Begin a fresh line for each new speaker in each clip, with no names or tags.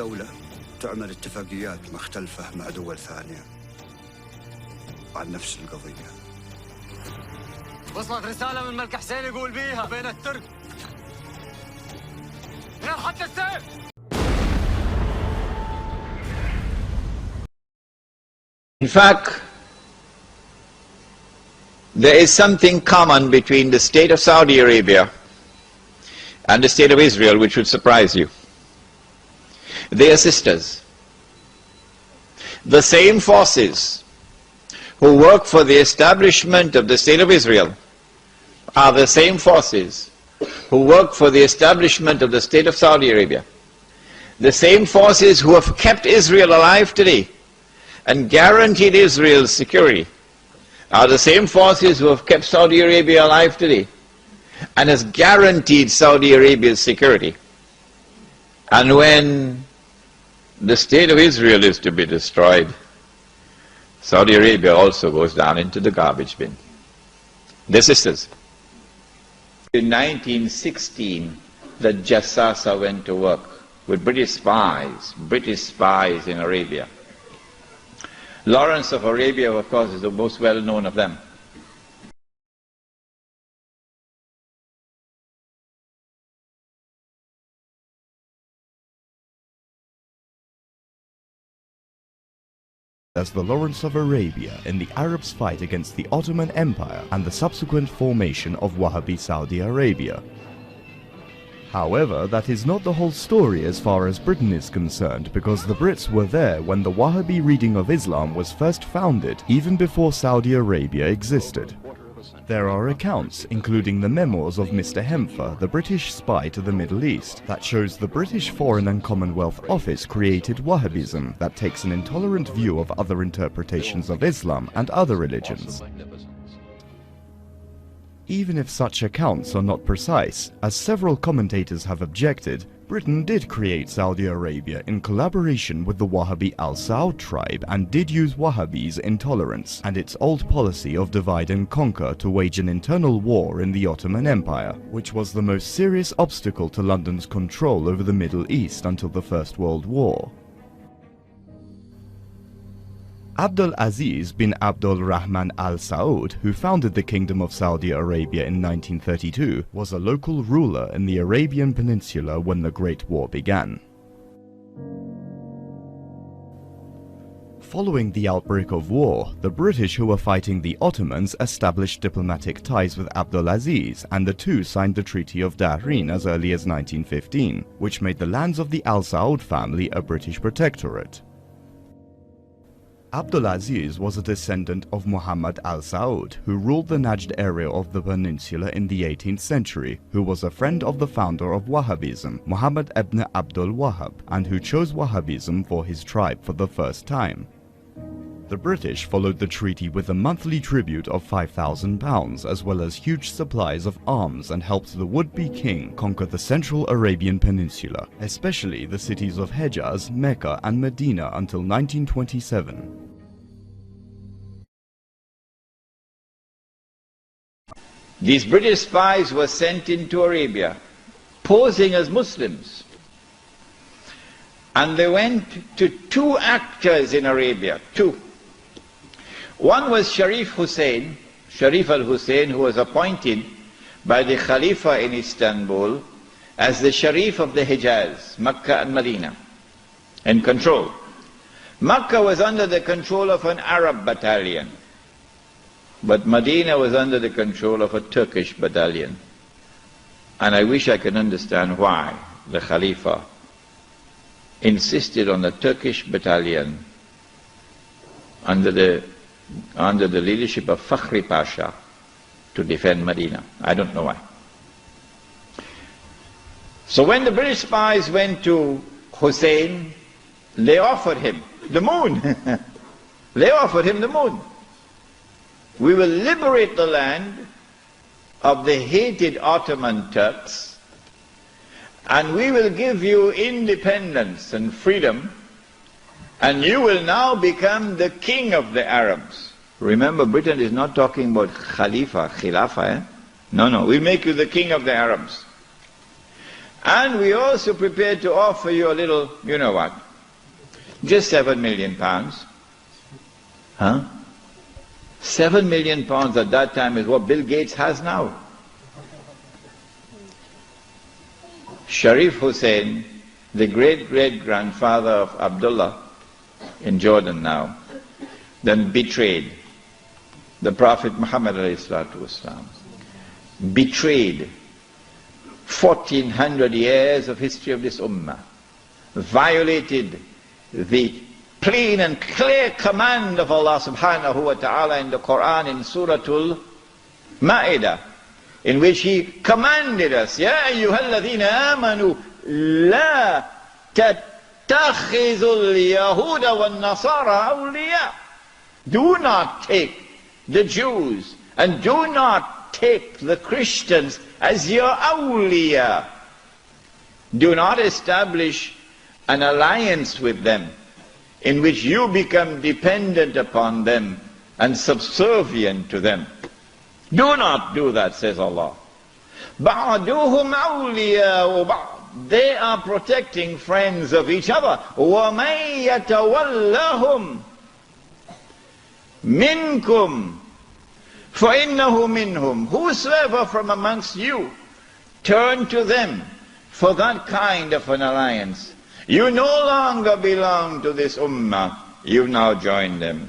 دولة تعمل اتفاقيات مختلفة مع دول ثانية عن نفس القضية.
وصلت رسالة من الملك حسين يقول بيها بين الترك حتى السيف.
In fact, there is something common between the state of Saudi Arabia and the state of Israel which would surprise you. They are sisters. The same forces who work for the establishment of the state of Israel are the same forces who work for the establishment of the state of Saudi Arabia. The same forces who have kept Israel alive today and guaranteed Israel's security are the same forces who have kept Saudi Arabia alive today and has guaranteed Saudi Arabia's security. And when the state of Israel is to be destroyed, Saudi Arabia also goes down into the garbage bin. They're sisters. In 1916, the Jassasa went to work with British spies in Arabia. Lawrence of Arabia, of course, is the most well-known of them.
As the Lawrence of Arabia in the Arabs' fight against the Ottoman Empire and the subsequent formation of Wahhabi Saudi Arabia. However, that is not the whole story as far as Britain is concerned, because the Brits were there when the Wahhabi reading of Islam was first founded, even before Saudi Arabia existed. There are accounts, including the memoirs of Mr. Hempher, the British spy to the Middle East, that shows the British Foreign and Commonwealth Office created Wahhabism that takes an intolerant view of other interpretations of Islam and other religions. Even if such accounts are not precise, as several commentators have objected, Britain did create Saudi Arabia in collaboration with the Wahhabi Al Saud tribe and did use Wahhabis' intolerance and its old policy of divide and conquer to wage an internal war in the Ottoman Empire, which was the most serious obstacle to London's control over the Middle East until the First World War. Abdul Aziz bin Abdul Rahman Al Saud, who founded the Kingdom of Saudi Arabia in 1932, was a local ruler in the Arabian Peninsula when the Great War began. Following the outbreak of war, the British who were fighting the Ottomans established diplomatic ties with Abdul Aziz, and the two signed the Treaty of Dahrin as early as 1915, which made the lands of the Al Saud family a British protectorate. Abdul Aziz was a descendant of Muhammad Al Saud, who ruled the Najd area of the peninsula in the 18th century, who was a friend of the founder of Wahhabism, Muhammad ibn Abdul Wahhab, and who chose Wahhabism for his tribe for the first time. The British followed the treaty with a monthly tribute of £5,000, as well as huge supplies of arms, and helped the would-be king conquer the Central Arabian Peninsula, especially the cities of Hejaz, Mecca and Medina until 1927.
These British spies were sent into Arabia, posing as Muslims. And they went to two actors in Arabia, two. One was Sharif al-Hussein, who was appointed by the Khalifa in Istanbul as the Sharif of the Hejaz, Mecca and Medina, in control. Mecca was under the control of an Arab battalion, but Medina was under the control of a Turkish battalion. And I wish I could understand why the Khalifa insisted on the Turkish battalion under the leadership of Fakhri Pasha to defend Medina. I don't know why. So when the British spies went to Hussein, they offered him the moon. They offered him the moon. We will liberate the land of the hated Ottoman Turks, and we will give you independence and freedom, and you will now become the king of the Arabs. Remember, Britain is not talking about Khalifa, Khilafah, No, we'll make you the king of the Arabs. And we also prepared to offer you a little, you know what, just £7 million. Huh? £7 million at that time is what Bill Gates has now. Sharif Hussein, the great-great-grandfather of Abdullah in Jordan now, then betrayed the Prophet Muhammad ﷺ, betrayed 1400 years of history of this ummah, violated the plain and clear command of Allah subhanahu wa ta'ala in the Quran in Suratul Ma'idah, in which He commanded us, Ya ayyuhalladhina amanu la tattakhidhul yahuda wal nasara awliya. Do not take the Jews and do not take the Christians as your awliya. Do not establish an alliance with them in which you become dependent upon them and subservient to them. Do not do that, says Allah. بَعْدُهُمْ أَوْلِيَاءُ بَعْضٍ. They are protecting friends of each other. وَمَنْ يَتَوَلَّهُمْ مِنْكُمْ فَإِنَّهُ مِنْهُمْ. Whosoever from amongst you turn to them for that kind of an alliance, you no longer belong to this ummah, you've now joined them.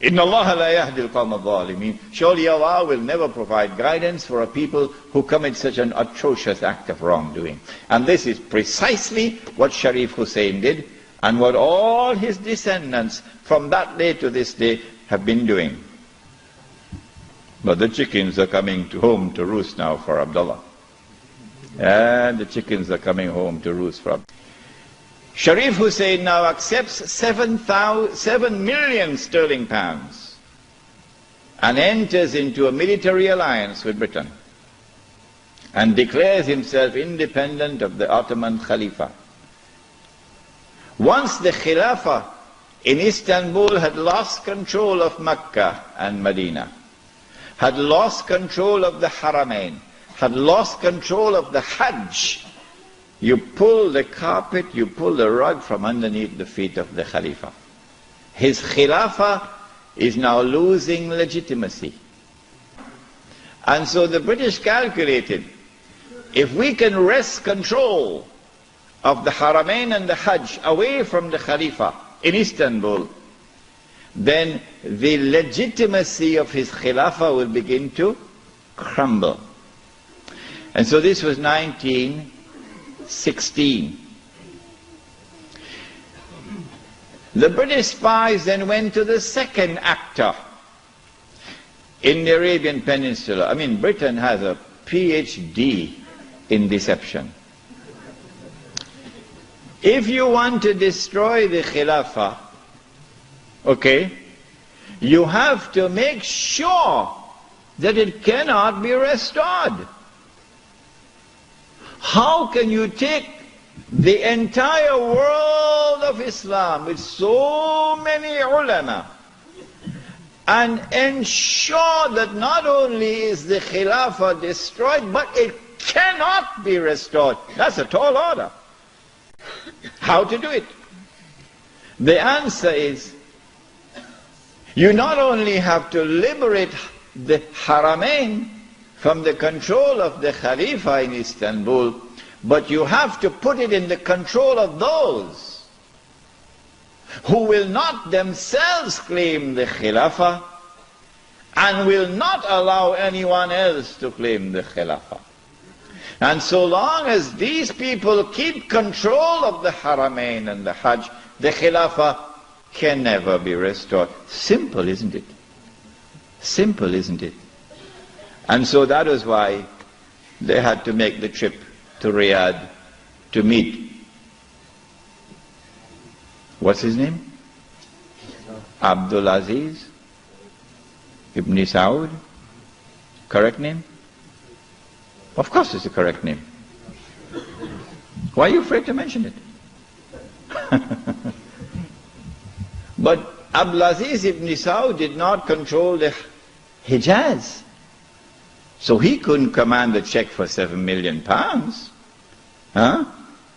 إِنَّ اللَّهَ لَا يَهْدِي الْقَوْمَ الظَّالِمِينَ. Surely Allah will never provide guidance for a people who commit such an atrocious act of wrongdoing. And this is precisely what Sharif Hussein did, and what all his descendants from that day to this day have been doing. But the chickens are coming home to roost now for Abdullah. And the chickens are coming home to roost for Abdullah. Sharif Hussein now accepts 7 million sterling pounds and enters into a military alliance with Britain and declares himself independent of the Ottoman Khalifa. Once the Khilafah in Istanbul had lost control of Mecca and Medina, had lost control of the Haramain, had lost control of the Hajj, you pull the carpet, you pull the rug from underneath the feet of the Khalifa. His Khilafah is now losing legitimacy. And so the British calculated, if we can wrest control of the Haramain and the Hajj away from the Khalifa in Istanbul, then the legitimacy of his Khilafah will begin to crumble. And so this was 1916. The British spies then went to the second actor in the Arabian Peninsula. I mean, Britain has a PhD in deception. If you want to destroy the Khilafah, okay, you have to make sure that it cannot be restored. How can you take the entire world of Islam with so many ulama and ensure that not only is the Khilafah destroyed, but it cannot be restored? That's a tall order. How to do it? The answer is, you not only have to liberate the Haramain from the control of the Khalifa in Istanbul, but you have to put it in the control of those who will not themselves claim the Khilafah and will not allow anyone else to claim the Khilafah. And so long as these people keep control of the Haramain and the Hajj, the Khilafah can never be restored. Simple, isn't it? Simple, isn't it? And so that is why they had to make the trip to Riyadh to meet, what's his name? Abdul Aziz Ibn Saud. Correct name? Of course it's the correct name. Why are you afraid to mention it? But Abdul Aziz Ibn Saud did not control the Hijaz. So he couldn't command a check for £7 million. Huh?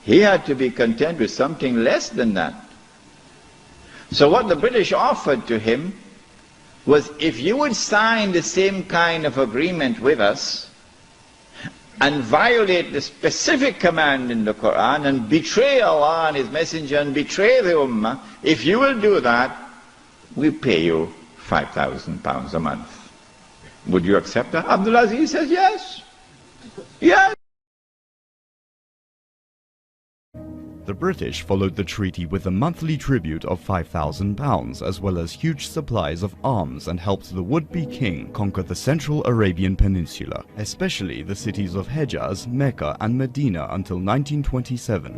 He had to be content with something less than that. So what the British offered to him was, if you would sign the same kind of agreement with us and violate the specific command in the Quran and betray Allah and His Messenger and betray the Ummah, if you will do that, we pay you £5,000 a month. Would you accept that? Abdul Aziz says yes. Yes.
The British followed the treaty with a monthly tribute of £5,000, as well as huge supplies of arms, and helped the would-be king conquer the Central Arabian Peninsula, especially the cities of Hejaz, Mecca and Medina until 1927.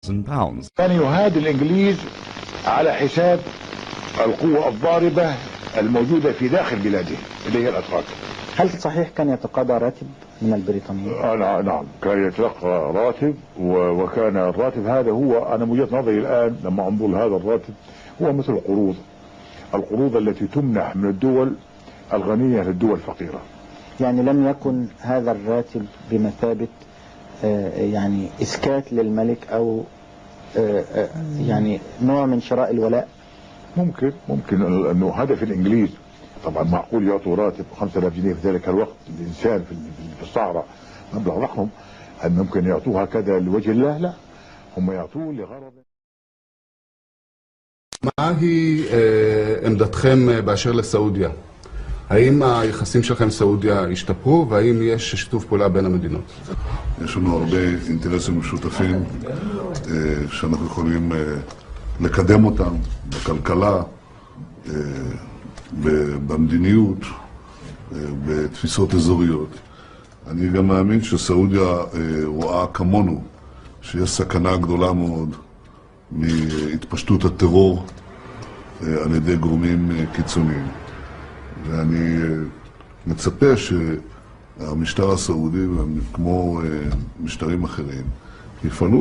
£1,000.
كان يهاد الإنجليز على حساب القوة الضاربة الموجودة في داخل بلاده اللي هي الأتراك.
هل صحيح كان يتقاضى راتب من البريطانيين؟
نعم، كان يتلقى راتب، وكان الراتب هذا هو، أنا من وجهة نظري الآن لما أنظر هذا الراتب هو مثل القروض التي تمنح من الدول الغنية للدول الفقيرة.
يعني لم يكن هذا الراتب بمثابة يعني إسكات للملك أو يعني نوع من شراء الولاء؟ ممكن
أنه هدف الإنجليز طبعا معقول يعطوا راتب 5000 جنيه في ذلك الوقت الإنسان في الصحراء مبلغ رقم، أن ممكن يعطوها كذا لوجه الله؟ لا، هم يعطوه لغرض.
מהי עמדתכם באשר לסעודיה? האם היחסים שלכם עם סעודיה השתפרו, והאם יש שיתוף פעולה בין המדינות?
יש לנו הרבה אינטרסים משותפים שאנחנו יכולים לקדם אותם בכלכלה, במדיניות, בתפיסות אזוריות. אני גם מאמין שסעודיה רואה כמונו שיש סכנה גדולה מאוד מהתפשטות הטרור על ידי גורמים קיצוניים. ואני מצפה שהמשטר הסעודי, כמו משטרים אחרים, יפעלו.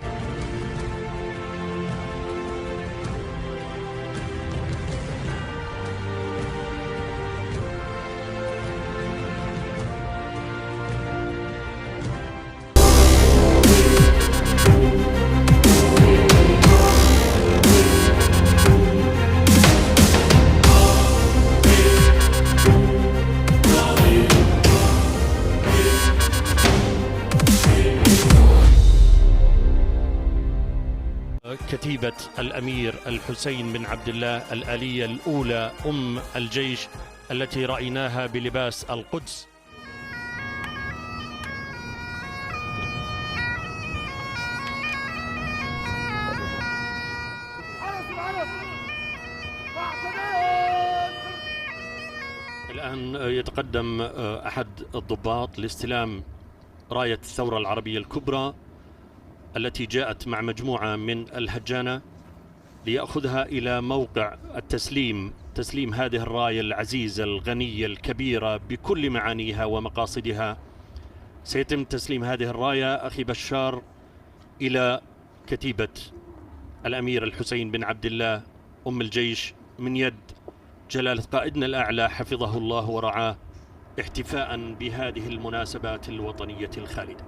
كتيبة الأمير الحسين بن عبد الله الآلية الأولى أم الجيش التي رأيناها بلباس القدس. الآن يتقدم أحد الضباط لاستلام راية الثورة العربية الكبرى التي جاءت مع مجموعة من الهجانة ليأخذها إلى موقع تسليم هذه الراية العزيزة الغنية الكبيرة بكل معانيها ومقاصدها. سيتم تسليم هذه الراية أخي بشار إلى كتيبة الأمير الحسين بن عبد الله أم الجيش من يد جلالة قائدنا الأعلى حفظه الله ورعاه، احتفاء بهذه المناسبات الوطنية الخالدة.